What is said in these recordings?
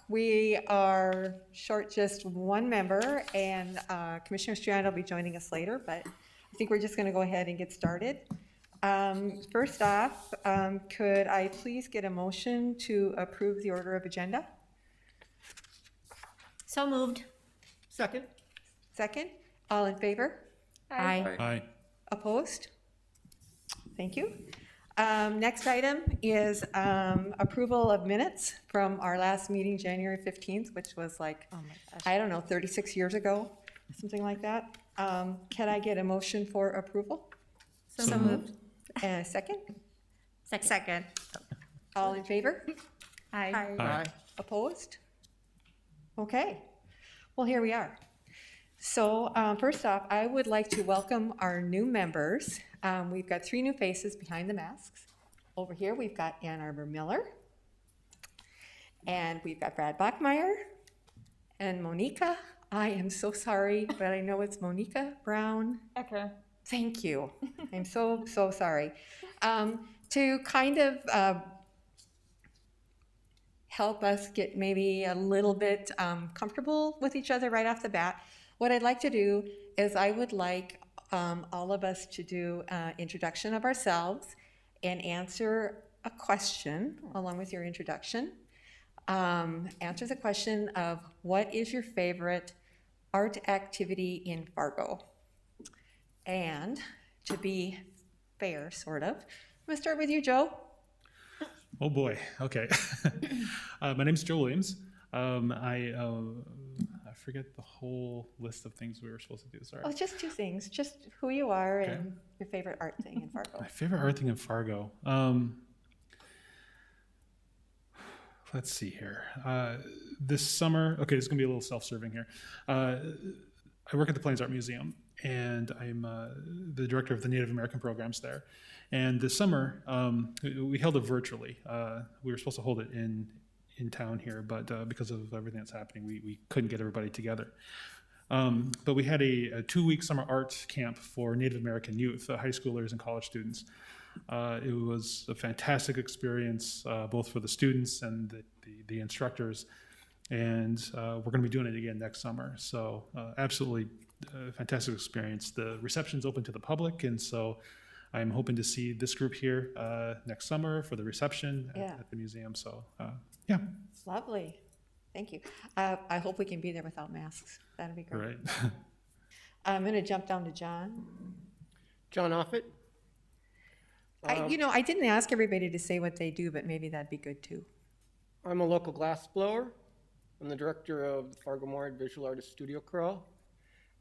We are short just one member, and Commissioner Strand will be joining us later, but I think we're just going to go ahead and get started. First off, could I please get a motion to approve the order of agenda? So moved. Second. Second, all in favor? Aye. Aye. Opposed? Thank you. Next item is approval of minutes from our last meeting, January 15th, which was like, Oh my gosh. I don't know, 36 years ago, something like that. Can I get a motion for approval? So moved. Second? Second. All in favor? Aye. Aye. Opposed? Okay. Well, here we are. So first off, I would like to welcome our new members. We've got 3 new faces behind the masks. Over here, we've got Ann Arbor Miller. And we've got Brad Bachmeyer and Monica. I am so sorry, but I know it's Monica Brown. Ecker. Thank you. I'm so sorry. To kind of help us get maybe a little bit comfortable with each other right off the bat, what I'd like to do is I would like all of us to do an introduction of ourselves and answer a question along with your introduction. Answer the question of what is your favorite art activity in Fargo? And to be fair, sort of, I'm gonna start with you, Joe. Oh boy. Okay. My name's Joe Williams. I forget the whole list of things we were supposed to do. Sorry. Oh, just 2 things, just who you are and your favorite art thing in Fargo. My favorite art thing in Fargo. Let's see here. This summer, okay, it's gonna be a little self-serving here. I work at the Plains Art Museum, and I'm the director of the Native American programs there. And this summer, we held it virtually. We were supposed to hold it in town here, but because of everything that's happening, we couldn't get everybody together. But we had a 2-week summer art camp for Native American youth, high schoolers and college students. It was a fantastic experience, both for the students and the instructors. And we're going to be doing it again next summer. So absolutely fantastic experience. The reception's open to the public, and so I'm hoping to see this group here next summer for the reception at the museum. So yeah. Lovely. Thank you. I hope we can be there without masks. That'd be great. Right. I'm going to jump down to John. John Offit. I didn't ask everybody to say what they do, but maybe that'd be good too. I'm a local glass blower. I'm the director of the Fargo-Moorhead Visual Artist Studio Crawl.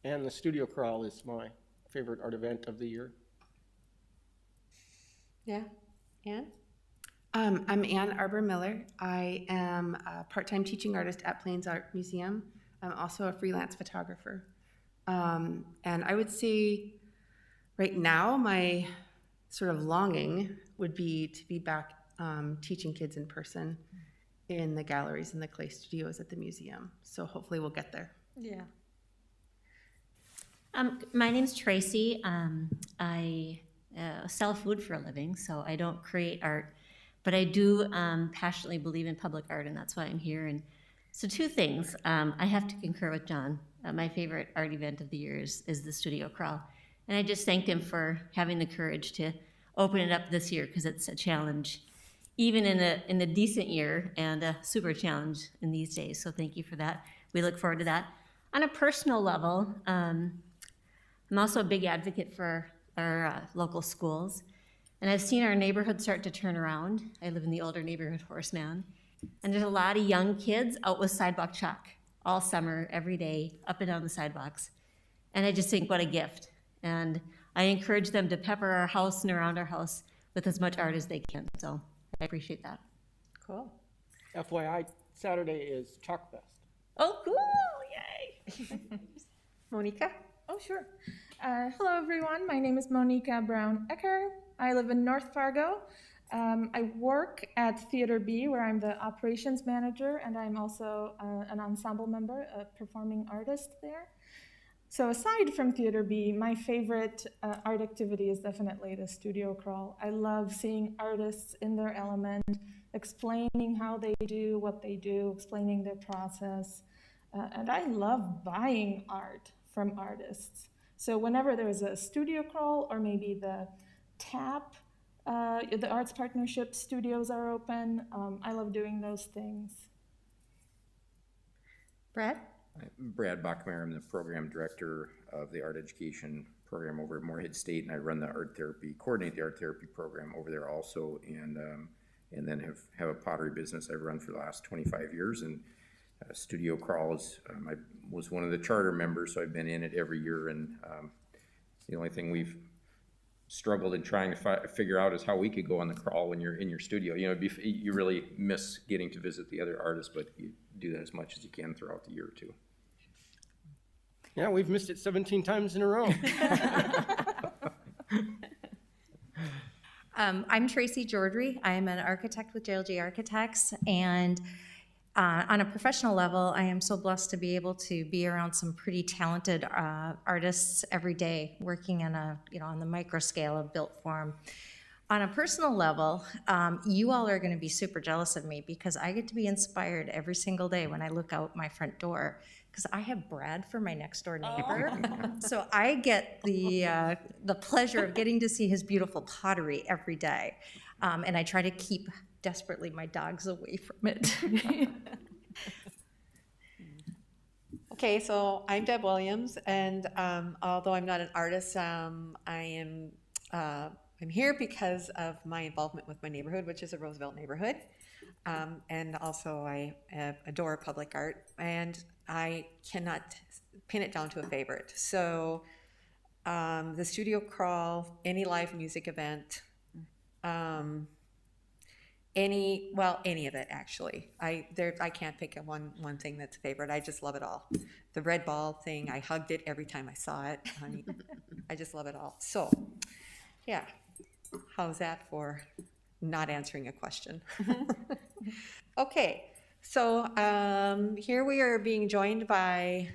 And the Studio Crawl is my favorite art event of the year. Yeah. Ann? I'm Ann Arbor Miller. I am a part-time teaching artist at Plains Art Museum. I'm also a freelance photographer. And I would say right now my sort of longing would be to be back teaching kids in person in the galleries and the clay studios at the museum. So hopefully we'll get there. Yeah. My name's Tracy. I sell food for a living, so I don't create art, but I do passionately believe in public art, and that's why I'm here. And so 2 things. I have to concur with John. My favorite art event of the year is the Studio Crawl. And I just thanked him for having the courage to open it up this year, because it's a challenge, even in a decent year, and a super challenge in these days. So thank you for that. We look forward to that. On a personal level, I'm also a big advocate for our local schools. And I've seen our neighborhood start to turn around. I live in the older neighborhood, Horseman. And there's a lot of young kids out with sidewalk chalk all summer, every day, up and down the sidewalks. And I just think, what a gift. And I encourage them to pepper our house and around our house with as much art as they can. So I appreciate that. Cool. FYI, Saturday is Chalk Fest. Oh, cool, yay. Monica? Oh, sure. Hello, everyone. My name is Monica Brown Ecker. I live in North Fargo. I work at Theater B, where I'm the operations manager, and I'm also an ensemble member, a performing artist there. So aside from Theater B, my favorite art activity is definitely the Studio Crawl. I love seeing artists in their element. explaining how they do what they do, explaining their process. And I love buying art from artists. So whenever there's a studio crawl or maybe the TAP, the Arts Partnership studios are open, I love doing those things. Brad? I'm Brad Bachmeyer. I'm the program director of the art education program over at Moorhead State, and I run the coordinate the art therapy program over there also, and then have a pottery business I've run for the last 25 years. And Studio Crawls, I was one of the charter members, so I've been in it every year. And the only thing we've struggled in trying to figure out is how we could go on the crawl when you're in your studio. You know, you really miss getting to visit the other artists, but you do that as much as you can throughout the year too. Yeah, we've missed it 17 times in a row. I'm Tracy Jordry. I'm an architect with JLG Architects, and on a professional level, I am so blessed to be able to be around some pretty talented artists every day, working on the micro scale of built form. On a personal level, you all are going to be super jealous of me because I get to be inspired every single day when I look out my front door, because I have Brad for my next door neighbor. So I get the pleasure of getting to see his beautiful pottery every day. And I try to keep desperately my dogs away from it. Okay, so I'm Deb Williams, and although I'm not an artist, I'm here because of my involvement with my neighborhood, which is a Roosevelt neighborhood. And also I adore public art, and I cannot pin it down to a favorite. So the studio crawl, any live music event, any of it actually. I can't pick one thing that's a favorite. I just love it all. The red ball thing, I hugged it every time I saw it. I just love it all. So, yeah, how's that for not answering a question? Okay, so here we are being joined by,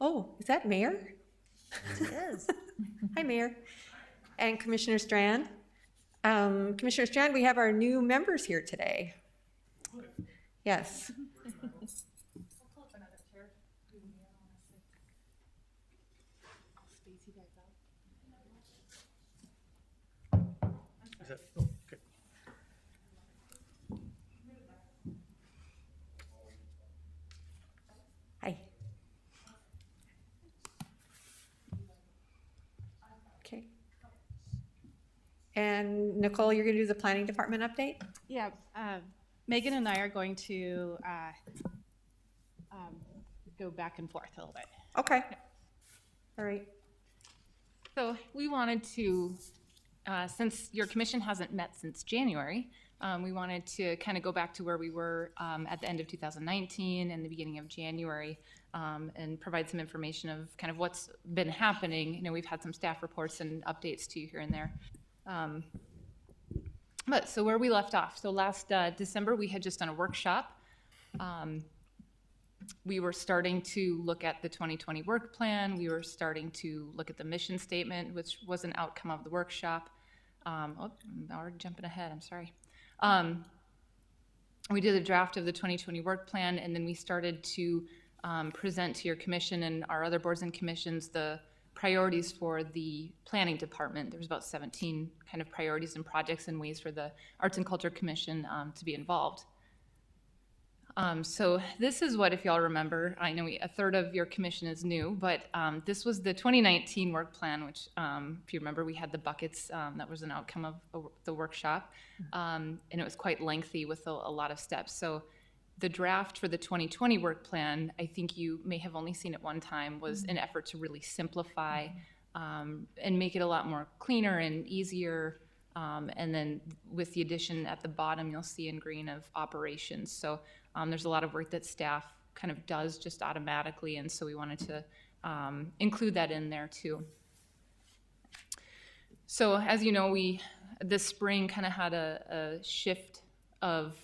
is that Mayor? It is. Hi, Mayor. And Commissioner Strand. Commissioner Strand, we have our new members here today. Yes. Is that, oh, okay. Hi. Okay. And Nicole, you're going to do the planning department update? Yeah, Megan and I are going to go back and forth a little bit. Okay. All right. So we wanted to, since your commission hasn't met since January, we wanted to kind of go back to where we were at the end of 2019 and the beginning of January, and provide some information of kind of what's been happening. You know, we've had some staff reports and updates to you here and there. But so where we left off, so last December we had just done a workshop. We were starting to look at the 2020 work plan. We were starting to look at the mission statement, which was an outcome of the workshop. I'm already jumping ahead, I'm sorry. We did a draft of the 2020 work plan, and then we started to present to your commission and our other boards and commissions the priorities for the planning department. There was about 17 kind of priorities and projects and ways for the Arts and Culture Commission to be involved. So this is what, if y'all remember, I know a third of your commission is new, but this was the 2019 work plan, which, if you remember, we had the buckets. That was an outcome of the workshop, and it was quite lengthy with a lot of steps. So the draft for the 2020 work plan, I think you may have only seen it one time, was an effort to really simplify and make it a lot more cleaner and easier. And then with the addition at the bottom, you'll see in green of operations. So there's a lot of work that staff kind of does just automatically, and so we wanted to include that in there too. So as you know, we this spring kind of had a shift of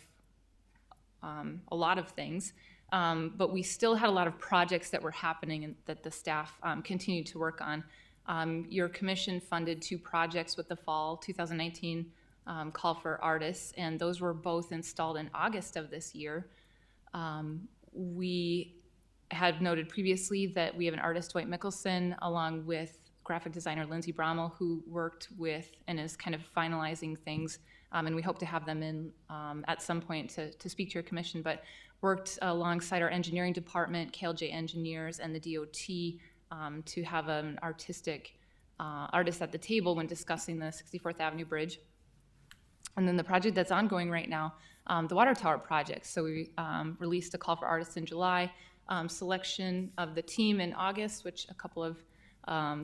a lot of things, but we still had a lot of projects that were happening and that the staff continued to work on. Your commission funded 2 projects with the fall 2019 call for artists, and those were both installed in August of this year. We had noted previously that we have an artist, Dwight Mickelson, along with graphic designer Lindsay Brommel, who worked with and is kind of finalizing things, and we hope to have them in at some point to speak to your commission, but worked alongside our engineering department, KLJ engineers, and the DOT to have an artist at the table when discussing the 64th Avenue Bridge. And then the project that's ongoing right now, the water tower project. So we released a call for artists in July, selection of the team in August, which a couple of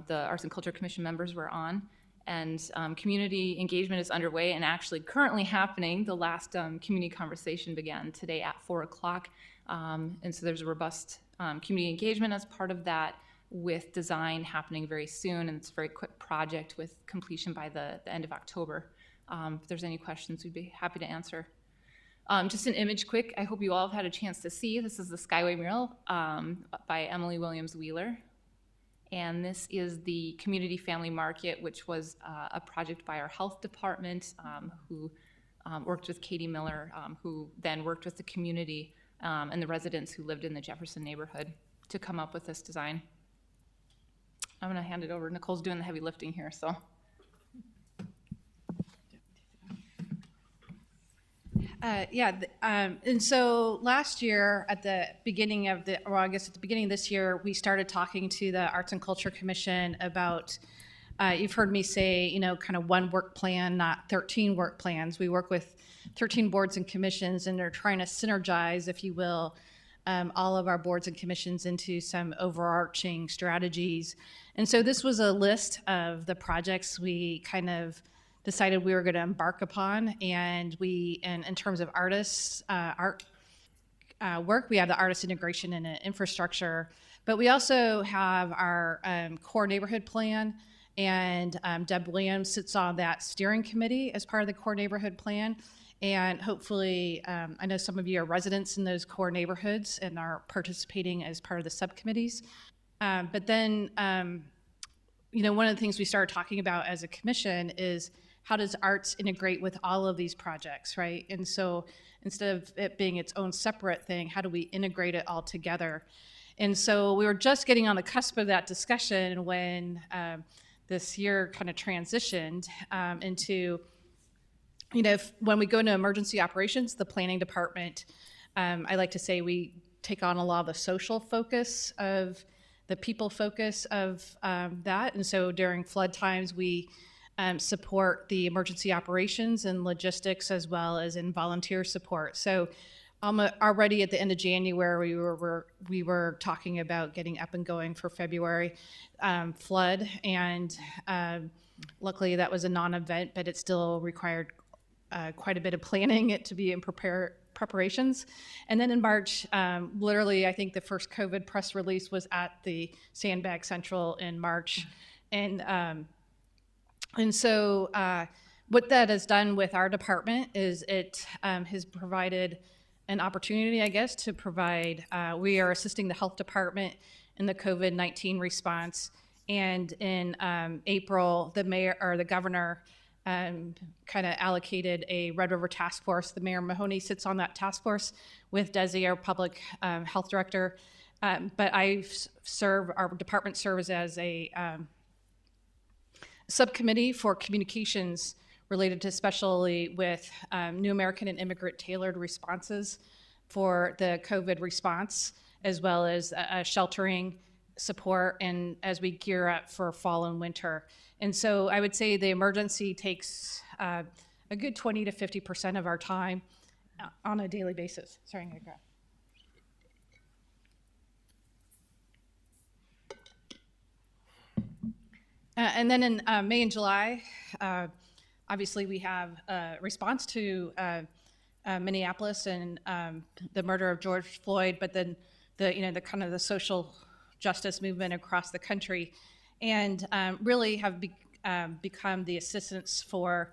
the Arts and Culture Commission members were on. And community engagement is underway and actually currently happening. The last community conversation began today at 4 o'clock. And so there's a robust community engagement as part of that, with design happening very soon. And it's a very quick project with completion by the end of October. If there's any questions, we'd be happy to answer. Just an image quick, I hope you all have had a chance to see. This is the Skyway Mural by Emily Williams Wheeler. And this is the Community Family Market, which was a project by our health department, who worked with Katie Miller, who then worked with the community and the residents who lived in the Jefferson neighborhood to come up with this design. I'm gonna hand it over. Nicole's doing the heavy lifting here, so. And so last year at the beginning of I guess at the beginning of this year, we started talking to the Arts and Culture Commission about, you've heard me say, kind of one work plan, not 13 work plans. We work with 13 boards and commissions, and they're trying to synergize, if you will, all of our boards and commissions into some overarching strategies. And so this was a list of the projects we kind of decided we were going to embark upon, and in terms of artists, art work, we have the artist integration and infrastructure, but we also have our core neighborhood plan, and Deb Williams sits on that steering committee as part of the core neighborhood plan, and hopefully, I know some of you are residents in those core neighborhoods and are participating as part of the subcommittees, but then one of the things we started talking about as a commission is, how does arts integrate with all of these projects, right? And so instead of it being its own separate thing, how do we integrate it all together? And so we were just getting on the cusp of that discussion when this year kind of transitioned into, when we go into emergency operations, the planning department, I like to say we take on a lot of the social focus of the people focus of that. And so during flood times, we support the emergency operations and logistics, as well as in volunteer support. So already at the end of January, we were talking about getting up and going for February flood, and luckily that was a non-event, but it still required quite a bit of planning it to be in preparations. And then in March, literally, I think the first COVID press release was at the Sandbag Central in March, and so what that has done with our department is it has provided an opportunity, I guess, to provide, we are assisting the health department in the COVID-19 response. And in April, the governor kind of allocated a Red River task force. The Mayor Mahoney sits on that task force with Desi, our public health director. But our department serves as a subcommittee for communications related to, especially with New American and immigrant tailored responses for the COVID response, as well as sheltering support, and as we gear up for fall and winter. And so I would say the emergency takes a good 20 to 50% of our time on a daily basis. Sorry, I'm gonna grab. And then in May and July, obviously we have a response to Minneapolis and the murder of George Floyd, but then the kind of the social justice movement across the country, and really have become the assistants for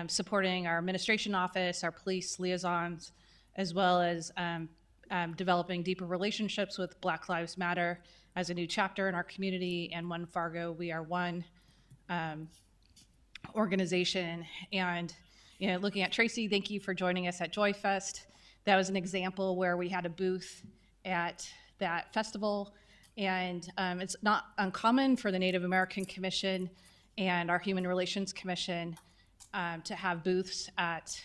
supporting our administration office, our police liaisons, as well as developing deeper relationships with Black Lives Matter as a new chapter in our community, and One Fargo, We Are One organization. And looking at Tracy, thank you for joining us at Joy Fest. That was an example where we had a booth at that festival. And it's not uncommon for the Native American Commission and our Human Relations Commission to have booths at,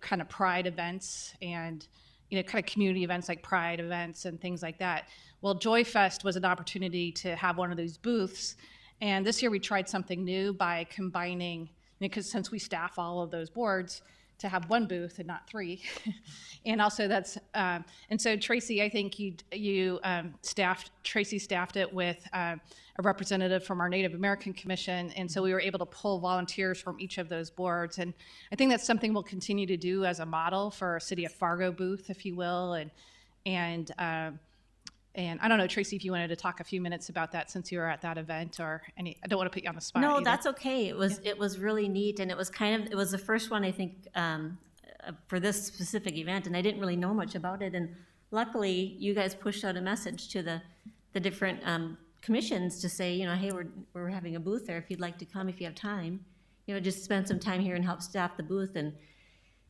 kind of pride events and, kind of community events like pride events and things like that. Well, Joy Fest was an opportunity to have one of those booths. And this year we tried something new by combining, because since we staff all of those boards, to have one booth and not three. And also and so Tracy, I think Tracy staffed it with a representative from our Native American Commission. And so we were able to pull volunteers from each of those boards. And I think that's something we'll continue to do as a model for a City of Fargo booth, if you will. And I don't know, Tracy, if you wanted to talk a few minutes about that since you were at that event, or I don't want to put you on the spot. No, either. that's okay. It was really neat, and it was the first one, I think, for this specific event, and I didn't really know much about it. And luckily, you guys pushed out a message to the different commissions to say, hey, we're having a booth there. If you'd like to come, if you have time, just spend some time here and help staff the booth. And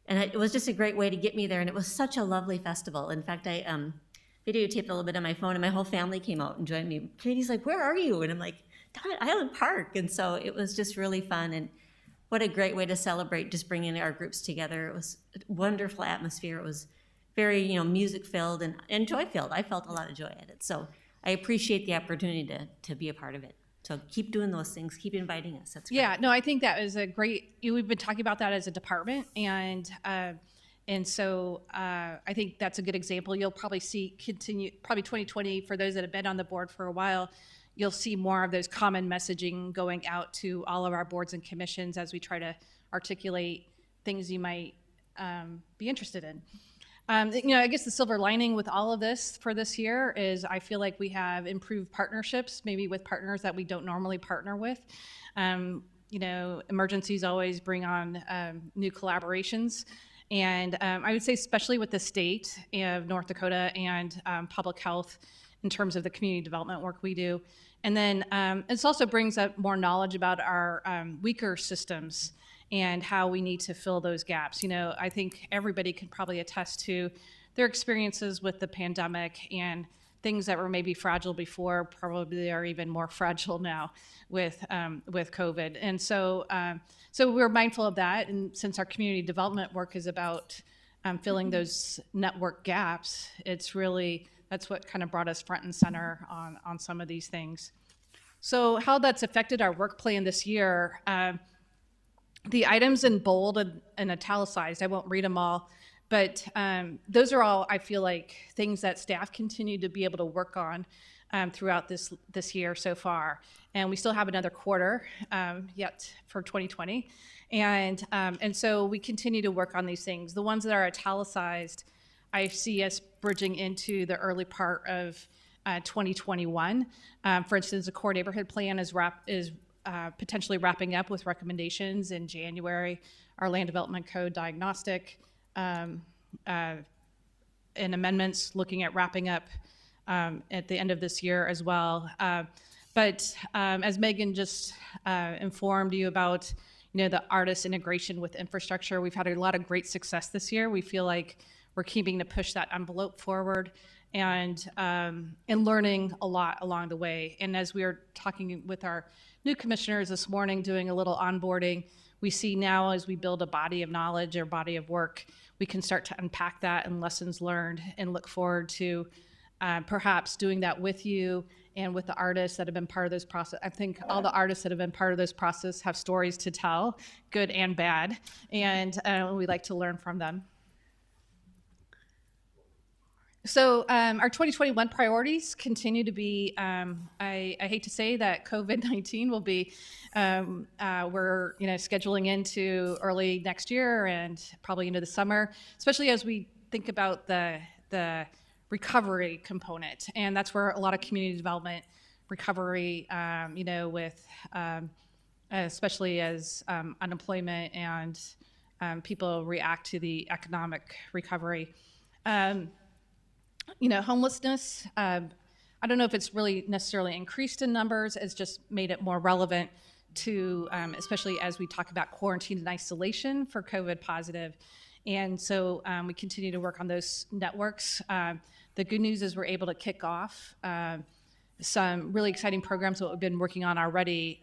it was just a great way to get me there. And it was such a lovely festival. In fact, I videotaped a little bit on my phone, and my whole family came out and joined me. Katie's like, "Where are you?" And I'm like, "Down at Island Park." And so it was just really fun, and what a great way to celebrate, just bringing our groups together. It was a wonderful atmosphere. It was very, music filled and joy filled. I felt a lot of joy at it. So I appreciate the opportunity to be a part of it. So keep doing those things. Keep inviting us. That's great. Yeah, no, I think that was a great. We've been talking about that as a department, and so I think that's a good example. You'll probably continue 2020 for those that have been on the board for a while. You'll see more of those common messaging going out to all of our boards and commissions as we try to articulate things you might be interested in. I guess the silver lining with all of this for this year is I feel like we have improved partnerships, maybe with partners that we don't normally partner with. Emergencies always bring on new collaborations. And I would say especially with the state of North Dakota and public health in terms of the community development work we do. And then it also brings up more knowledge about our weaker systems and how we need to fill those gaps. I think everybody can probably attest to their experiences with the pandemic, and things that were maybe fragile before probably are even more fragile now with COVID. And so we're mindful of that. And since our community development work is about filling those network gaps, that's what kind of brought us front and center on some of these things. So how that's affected our work plan this year, the items in bold and italicized, I won't read them all, but those are all, I feel like, things that staff continue to be able to work on throughout this year so far. And we still have another quarter yet for 2020. And so we continue to work on these things. The ones that are italicized, I see us bridging into the early part of 2021. For instance, the core neighborhood plan is potentially wrapping up with recommendations in January. Our land development code diagnostic and amendments looking at wrapping up at the end of this year as well. But as Megan just informed you about, the artist integration with infrastructure, we've had a lot of great success this year. We feel like we're keeping to push that envelope forward and learning a lot along the way. And as we were talking with our new commissioners this morning, doing a little onboarding, we see now as we build a body of knowledge or body of work, we can start to unpack that and lessons learned and look forward to perhaps doing that with you and with the artists that have been part of this process. I think all the artists that have been part of this process have stories to tell, good and bad, and we like to learn from them. So our 2021 priorities continue to be, I hate to say that COVID-19 will be, we're scheduling into early next year and probably into the summer, especially as we think about the recovery component. And that's where a lot of community development recovery, with especially as unemployment and people react to the economic recovery. Homelessness, I don't know if it's really necessarily increased in numbers, it's just made it more relevant especially as we talk about quarantine and isolation for COVID positive. And so we continue to work on those networks. The good news is we're able to kick off some really exciting programs that we've been working on already.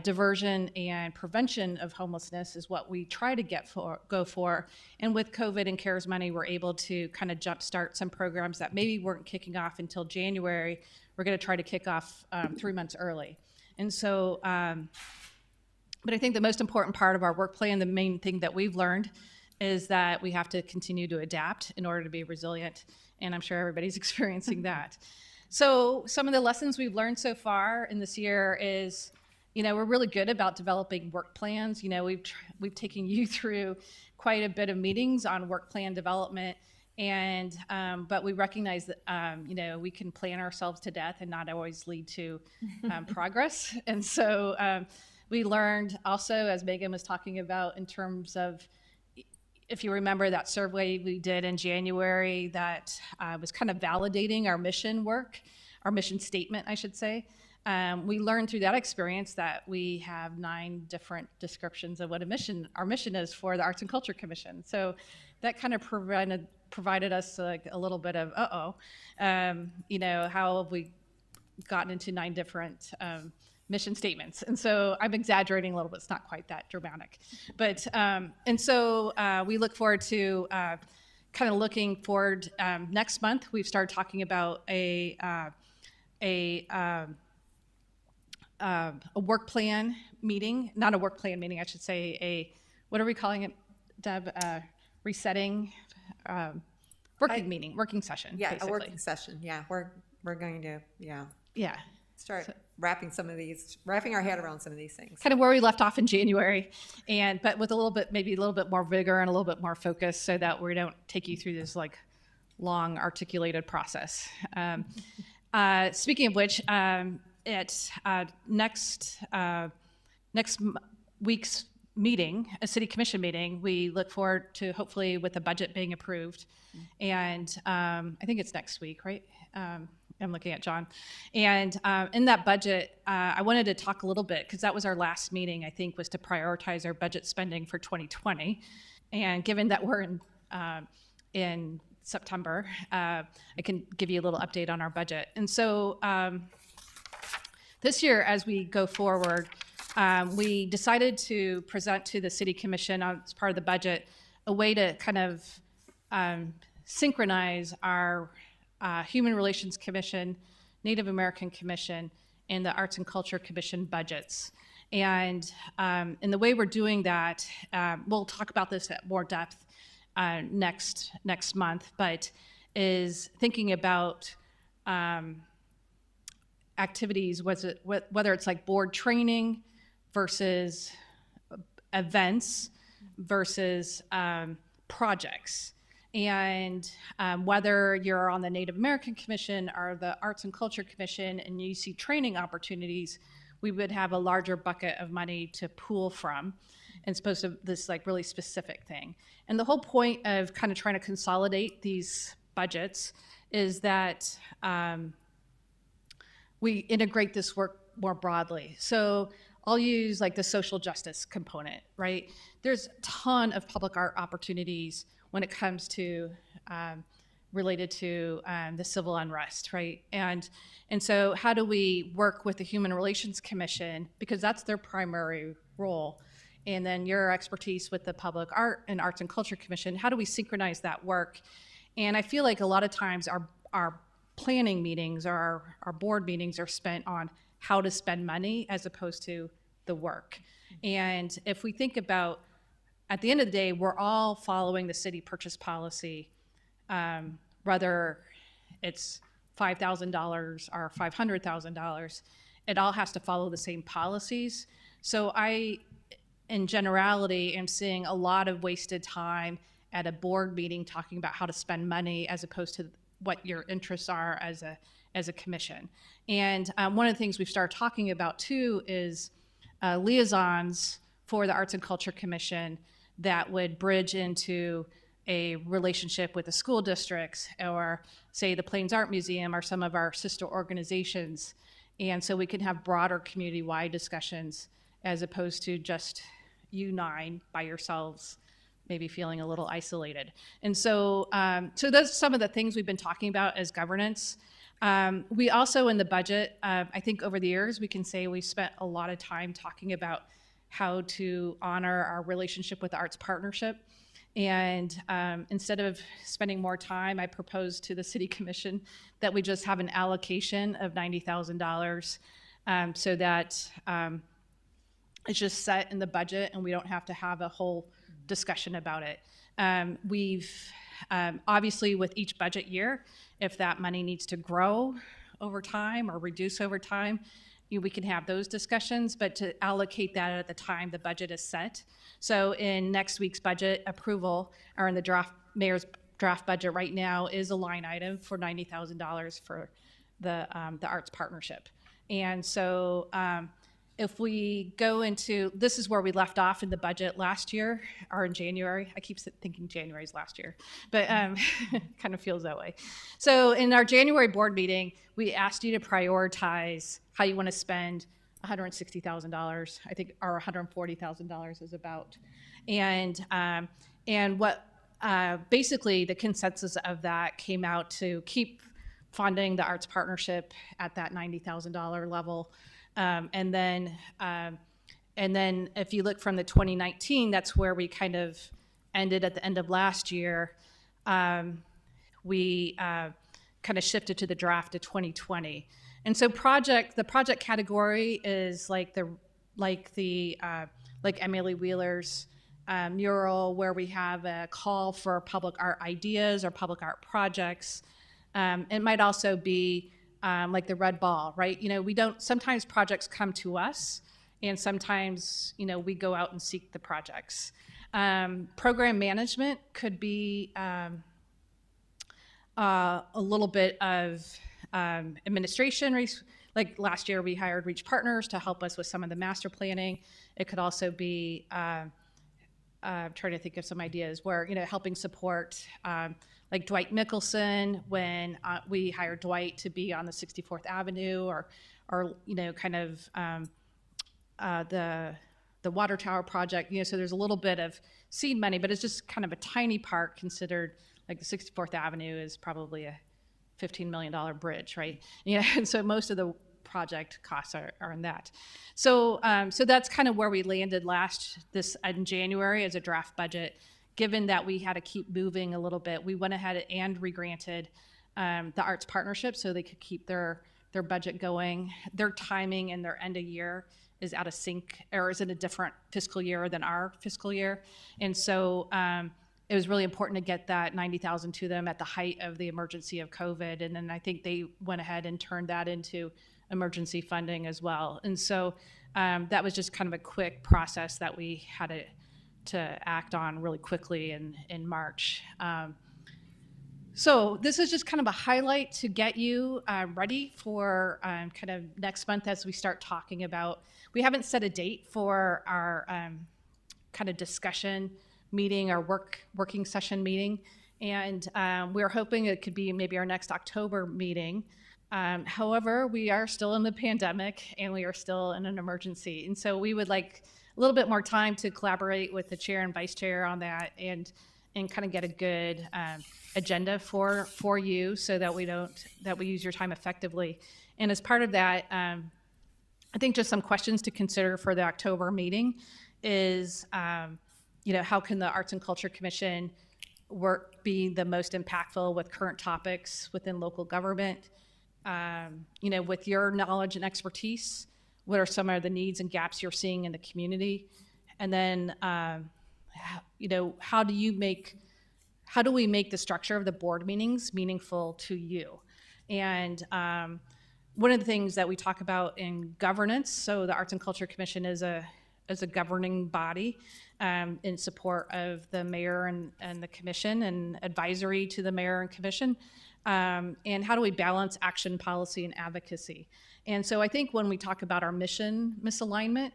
Diversion and prevention of homelessness is what we try to go for. And with COVID and CARES money, we're able to kind of jumpstart some programs that maybe weren't kicking off until January. We're going to try to kick off 3 months early. And so, but I think the most important part of our work plan, the main thing that we've learned, is that we have to continue to adapt in order to be resilient. And I'm sure everybody's experiencing that. So some of the lessons we've learned so far in this year is, we're really good about developing work plans. We've taken you through quite a bit of meetings on work plan development, and but we recognize that we can plan ourselves to death and not always lead to progress. And so we learned also, as Megan was talking about, in terms of, if you remember that survey we did in January that was kind of validating our mission work, our mission statement, I should say. We learned through that experience that we have 9 different descriptions of what our mission is for the Arts and Culture Commission. So that kind of provided us like a little bit of, how have we gotten into 9 different mission statements? And so I'm exaggerating a little bit. It's not quite that dramatic. But, and so we look forward to kind of looking forward. Next month, we've started talking about a work plan meeting, not a work plan meeting, I should say, what are we calling it, Deb? Resetting, working session, Yeah, basically. a working session, yeah. We're going to, Yeah. start wrapping our head around some of these things. Kind of where we left off in January, but with maybe a little bit more vigor and a little bit more focus, so that we don't take you through this like long articulated process. Speaking of which, at next week's meeting, a city commission meeting, we look forward to hopefully with the budget being approved. And I think it's next week, right? I'm looking at John. And in that budget, I wanted to talk a little bit, because that was our last meeting, I think, was to prioritize our budget spending for 2020. And given that we're in September, I can give you a little update on our budget. And so this year, as we go forward, we decided to present to the City Commission as part of the budget a way to kind of synchronize our Human Relations Commission, Native American Commission, and the Arts and Culture Commission budgets. And the way we're doing that, we'll talk about this at more depth next month, but is thinking about activities, whether it's like board training versus events versus projects. And whether you're on the Native American Commission or the Arts and Culture Commission and you see training opportunities, we would have a larger bucket of money to pool from, and supposed to this like really specific thing. And the whole point of kind of trying to consolidate these budgets is that we integrate this work more broadly. So I'll use like the social justice component, right? There's a ton of public art opportunities when it comes to related to the civil unrest, right? And so how do we work with the Human Relations Commission, because that's their primary role, and then your expertise with the Public Art and Arts and Culture Commission, how do we synchronize that work? And I feel like a lot of times our planning meetings or our board meetings are spent on how to spend money as opposed to the work. And if we think about, at the end of the day, we're all following the city purchase policy, whether it's $5,000 or $500,000, it all has to follow the same policies. So I, in generality, am seeing a lot of wasted time at a board meeting talking about how to spend money as opposed to what your interests are as a commission. And one of the things we've started talking about too is liaisons for the Arts and Culture Commission that would bridge into a relationship with the school districts or say the Plains Art Museum or some of our sister organizations. And so we can have broader community-wide discussions as opposed to just you 9 by yourselves, maybe feeling a little isolated. And so, so those are some of the things we've been talking about as governance. We also, in the budget, I think over the years, we can say we spent a lot of time talking about how to honor our relationship with the Arts Partnership. And instead of spending more time, I proposed to the City Commission that we just have an allocation of $90,000 so that it's just set in the budget and we don't have to have a whole discussion about it. We've obviously with each budget year, if that money needs to grow over time or reduce over time, we can have those discussions, but to allocate that at the time the budget is set. So in next week's budget approval, or in the mayor's draft budget right now, is a line item for $90,000 for the Arts Partnership. And so if we go into, this is where we left off in the budget last year, or in January. I keep thinking January's last year, but kind of feels that way. So in our January board meeting, we asked you to prioritize how you want to spend $160,000, I think, or $140,000 is about. And what basically the consensus of that came out to keep funding the Arts Partnership at that $90,000 level. And then if you look from the 2019, that's where we kind of ended at the end of last year. We kind of shifted to the draft of 2020. And so the project category is like Emily Wheeler's mural, where we have a call for public art ideas or public art projects. It might also be like the Red Ball, right? Sometimes projects come to us, and sometimes, we go out and seek the projects. Program management could be a little bit of administration. Like last year, we hired Reach Partners to help us with some of the master planning. It could also be, I'm trying to think of some ideas where, helping support like Dwight Mickelson when we hired Dwight to be on the 64th Avenue, or kind of the water tower project. So there's a little bit of seed money, but it's just kind of a tiny part considered. Like the 64th Avenue is probably a $15 million bridge, right? And so most of the project costs are in that. So so that's kind of where we landed this in January as a draft budget. Given that we had to keep moving a little bit, we went ahead and regranted the Arts Partnership so they could keep their budget going. Their timing and their end of year is out of sync, or is in a different fiscal year than our fiscal year. And so it was really important to get that $90,000 to them at the height of the emergency of COVID. And then I think they went ahead and turned that into emergency funding as well. And so that was just kind of a quick process that we had to act on really quickly in March. So this is just kind of a highlight to get you ready for kind of next month as we start talking about, we haven't set a date for our kind of discussion meeting, our working session meeting. And we're hoping it could be maybe our next October meeting. However, we are still in the pandemic and we are still in an emergency. And so we would like a little bit more time to collaborate with the chair and vice chair on that and kind of get a good agenda for you so that we use your time effectively. And as part of that, I think just some questions to consider for the October meeting is, how can the Arts and Culture Commission be the most impactful with current topics within local government? With your knowledge and expertise, what are some of the needs and gaps you're seeing in the community? And then, how do we make the structure of the board meetings meaningful to you? And one of the things that we talk about in governance, so the Arts and Culture Commission is a governing body in support of the mayor and the commission and advisory to the mayor and commission. And how do we balance action, policy, and advocacy? And so I think when we talk about our mission misalignment,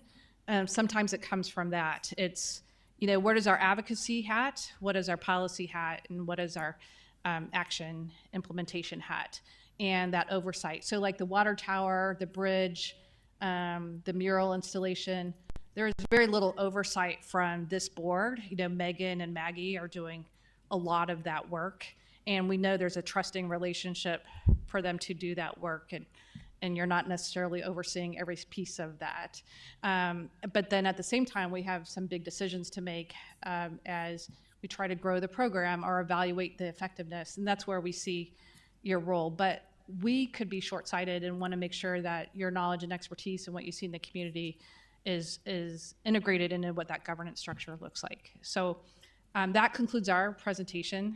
sometimes it comes from that. It's, where does our advocacy hat, what is our policy hat, and what is our action implementation hat and that oversight. So like the water tower, the bridge, the mural installation, there is very little oversight from this board. You know, Megan and Maggie are doing a lot of that work, and we know there's a trusting relationship for them to do that work, and you're not necessarily overseeing every piece of that. But then at the same time, we have some big decisions to make as we try to grow the program or evaluate the effectiveness, and that's where we see your role. But we could be short-sighted and want to make sure that your knowledge and expertise and what you see in the community is integrated into what that governance structure looks like. So that concludes our presentation.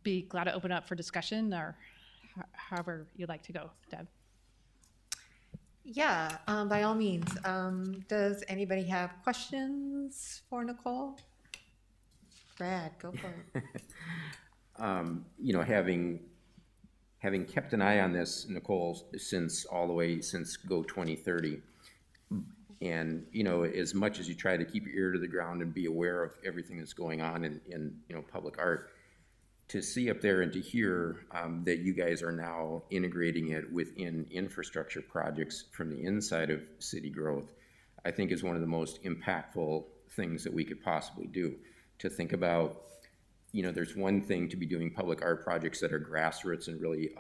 Be glad to open up for discussion or however you'd like to go, Deb. Yeah, by all means. Does anybody have questions for Nicole? Brad, go for it. You know, having kept an eye on this, Nicole, since Go 2030, and, you know, as much as you try to keep your ear to the ground and be aware of everything that's going on in you know, public art, to see up there and to hear that you guys are now integrating it within infrastructure projects from the inside of city growth, I think is one of the most impactful things that we could possibly do. To think about, you know, there's one thing to be doing public art projects that are grassroots and really,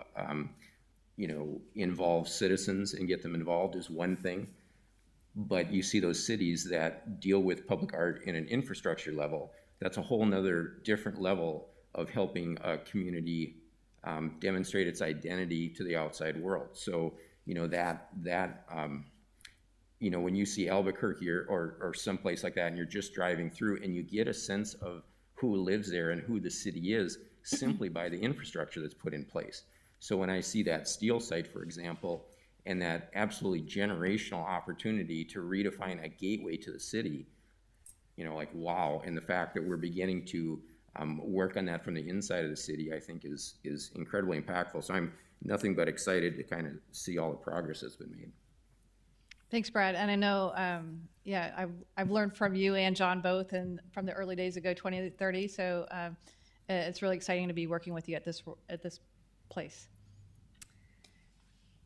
you know, involve citizens and get them involved is one thing. But you see those cities that deal with public art in an infrastructure level, that's a whole nother different level of helping a community demonstrate its identity to the outside world. So, you know, you know, when you see Albuquerque or someplace like that, and you're just driving through and you get a sense of who lives there and who the city is simply by the infrastructure that's put in place. So when I see that steel site, for example, and that absolutely generational opportunity to redefine a gateway to the city, you know, like, wow. And the fact that we're beginning to work on that from the inside of the city, I think is incredibly impactful. So I'm nothing but excited to kind of see all the progress that's been made. Thanks, Brad. And I know, yeah, I've learned from you and John both, and from the early days of Go 2030. So it's really exciting to be working with you at this place.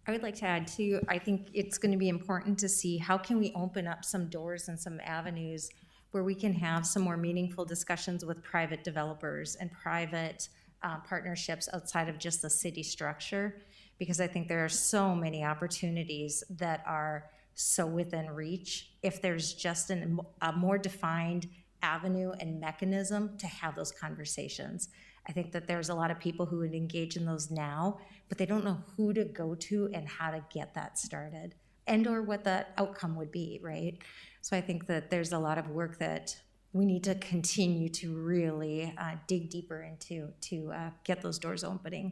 I would like to add too, I think it's going to be important to see how can we open up some doors and some avenues where we can have some more meaningful discussions with private developers and private partnerships outside of just the city structure, because I think there are so many opportunities that are so within reach if there's just a more defined avenue and mechanism to have those conversations. I think that there's a lot of people who would engage in those now, but they don't know who to go to and how to get that started and or what the outcome would be, right? So I think that there's a lot of work that we need to continue to really dig deeper into to get those doors opening.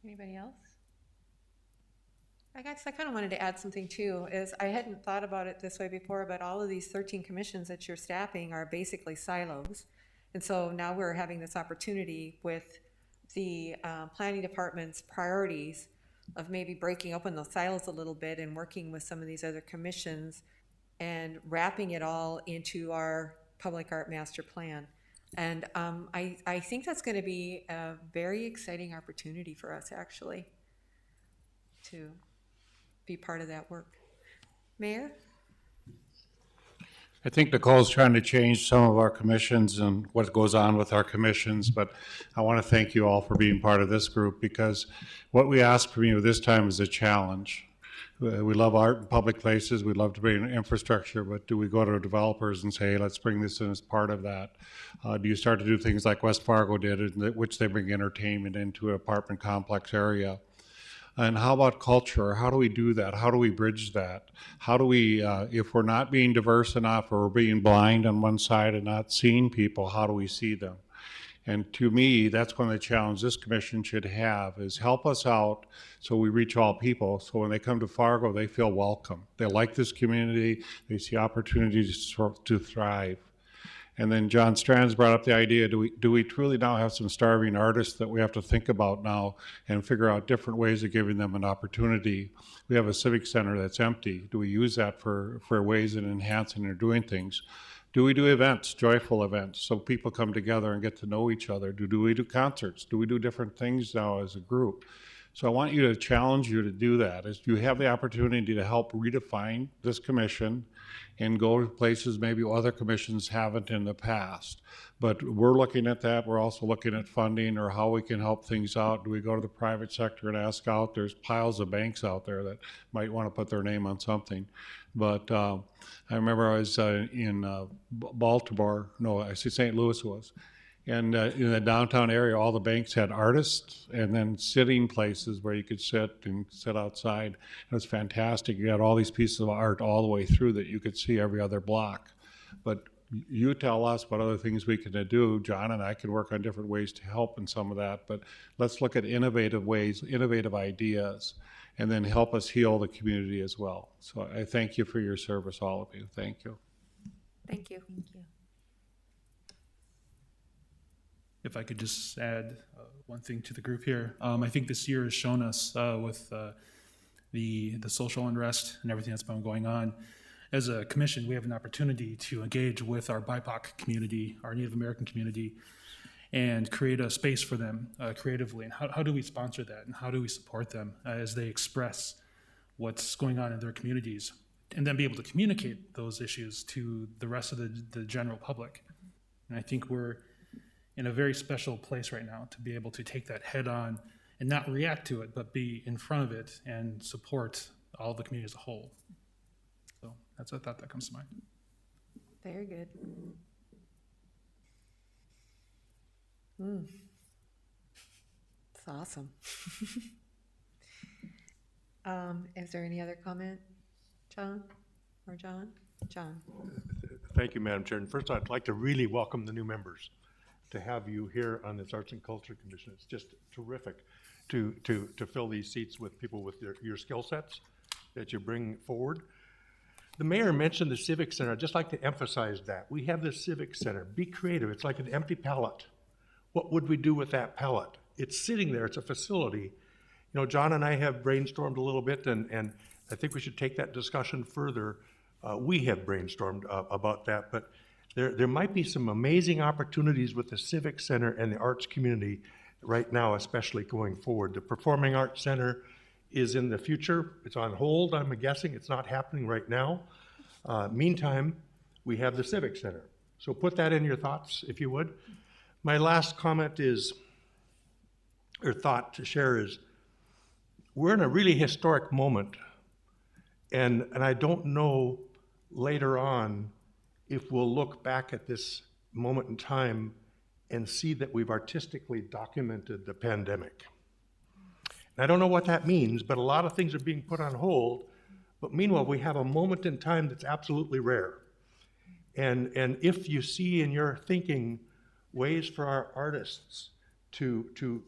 Anybody else? I guess I kind of wanted to add something too, is I hadn't thought about it this way before, but all of these 13 commissions that you're staffing are basically silos. And so now we're having this opportunity with the planning department's priorities of maybe breaking open those silos a little bit and working with some of these other commissions and wrapping it all into our public art master plan. And I think that's going to be a very exciting opportunity for us, actually, to be part of that work. Mayor? I think Nicole's trying to change some of our commissions and what goes on with our commissions, but I want to thank you all for being part of this group, because what we ask from you this time is a challenge. We love art in public places, we love to bring in infrastructure, but do we go to developers and say, hey, let's bring this in as part of that? Do you start to do things like West Fargo did, in which they bring entertainment into an apartment complex area? And how about culture? How do we do that? How do we bridge that? How do we, if we're not being diverse enough or we're being blind on one side and not seeing people, how do we see them? And to me, that's one of the challenges this commission should have, is help us out so we reach all people. So when they come to Fargo, they feel welcome. They like this community. They see opportunities to thrive. And then John Strands brought up the idea, do we truly now have some starving artists that we have to think about now and figure out different ways of giving them an opportunity? We have a civic center that's empty. Do we use that for ways of enhancing or doing things? Do we do events, joyful events, so people come together and get to know each other? Do we do concerts? Do we do different things now as a group? So I want you to challenge you to do that. Is you have the opportunity to help redefine this commission and go to places maybe other commissions haven't in the past. But we're looking at that. We're also looking at funding or how we can help things out. Do we go to the private sector and ask out? There's piles of banks out there that might want to put their name on something. But I remember I was in Baltimore, no, I see St. Louis was. And in the downtown area, all the banks had artists and then sitting places where you could sit and sit outside. It was fantastic. You had all these pieces of art all the way through that you could see every other block. But you tell us what other things we can do. John and I can work on different ways to help in some of that. But let's look at innovative ways, innovative ideas, and then help us heal the community as well. So I thank you for your service, all of you. Thank you. Thank you. Thank you. If I could just add one thing to the group here. I think this year has shown us with the social unrest and everything that's been going on, as a commission, we have an opportunity to engage with our BIPOC community, our Native American community, and create a space for them creatively. And how do we sponsor that? And how do we support them as they express what's going on in their communities? And then be able to communicate those issues to the rest of the general public. And I think we're in a very special place right now to be able to take that head on and not react to it, but be in front of it and support all the community as a whole. So that's a thought that comes to mind. Very good. It's awesome. Is there any other comment, John or John? John. Thank you, Madam Chair. And first, I'd like to really welcome the new members. To have you here on this Arts and Culture Commission, it's just terrific to fill these seats with people with your skill sets that you bring forward. The mayor mentioned the Civic Center. I'd just like to emphasize that. We have the Civic Center. Be creative. It's like an empty pallet. What would we do with that pallet? It's sitting there. It's a facility. You know, John and I have brainstormed a little bit, and I think we should take that discussion further. We have brainstormed about that, but there might be some amazing opportunities with the Civic Center and the arts community right now, especially going forward. The Performing Arts Center is in the future. It's on hold, I'm guessing. It's not happening right now. Meantime, we have the Civic Center. So put that in your thoughts, if you would. My last comment is, or thought to share is, we're in a really historic moment, and I don't know later on if we'll look back at this moment in time and see that we've artistically documented the pandemic. And I don't know what that means, but a lot of things are being put on hold. But meanwhile, we have a moment in time that's absolutely rare. And if you see in your thinking ways for our artists to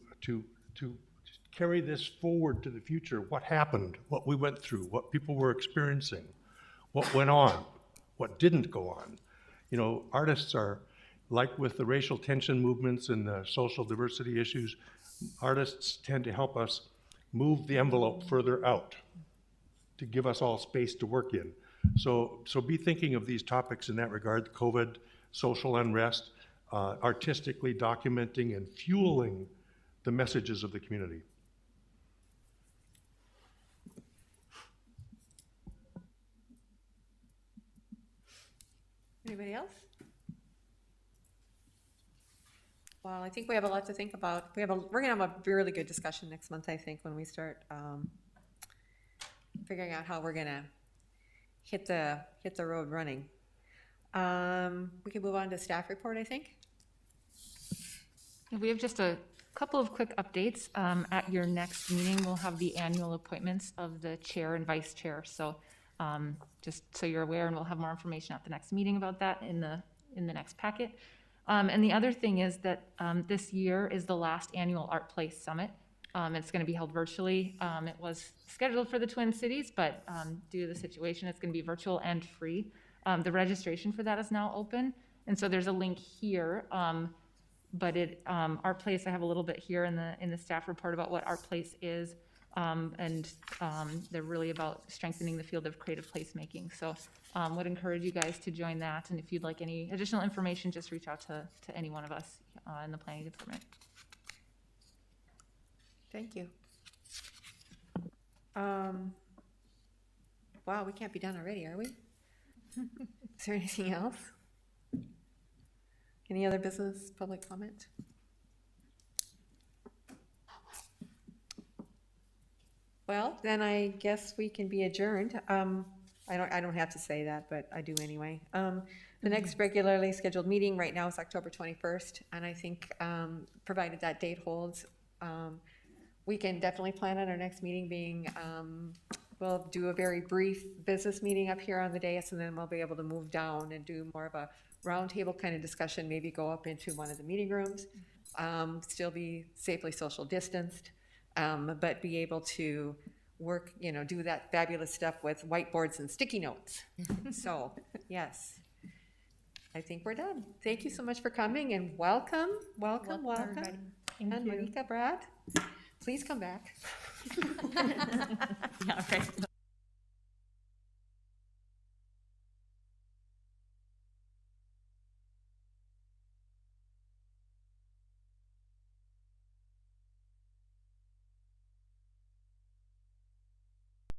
carry this forward to the future, what happened, what we went through, what people were experiencing, what went on, what didn't go on. You know, artists are, like with the racial tension movements and the social diversity issues, artists tend to help us move the envelope further out to give us all space to work in. So be thinking of these topics in that regard, COVID, social unrest, artistically documenting and fueling the messages of the community. Anybody else? Well, I think we have a lot to think about. We're gonna have a really good discussion next month, I think, when we start figuring out how we're gonna hit the road running. We can move on to staff report, I think. We have just a couple of quick updates. At your next meeting, we'll have the annual appointments of the chair and vice chair. So just so you're aware, and we'll have more information at the next meeting about that in the next packet. And the other thing is that this year is the last annual Art Place Summit. It's going to be held virtually. It was scheduled for the Twin Cities, but due to the situation, it's going to be virtual and free. The registration for that is now open, and so there's a link here. But Art Place, I have a little bit here in the staff report about what Art Place is. they're really about strengthening the field of creative placemaking. So would encourage you guys to join that, and if you'd like any additional information, just reach out to any one of us in the planning department. Thank you. Wow, we can't be done already, are we? Is there anything else? Any other business, public comment? Well, then I guess we can be adjourned. I don't have to say that, but I do anyway. The next regularly scheduled meeting right now is October 21st, and I think, provided that date holds, we can definitely plan on our next meeting being, we'll do a very brief business meeting up here on the dais, and then we'll be able to move down and do more of a roundtable kind of discussion, maybe go up into one of the meeting rooms, still be safely social distanced, but be able to work, do that fabulous stuff with whiteboards and sticky notes. So, yes, I think we're done. Thank you so much for coming, and welcome. everybody. And Monica, Brad, please come back. Yeah, right.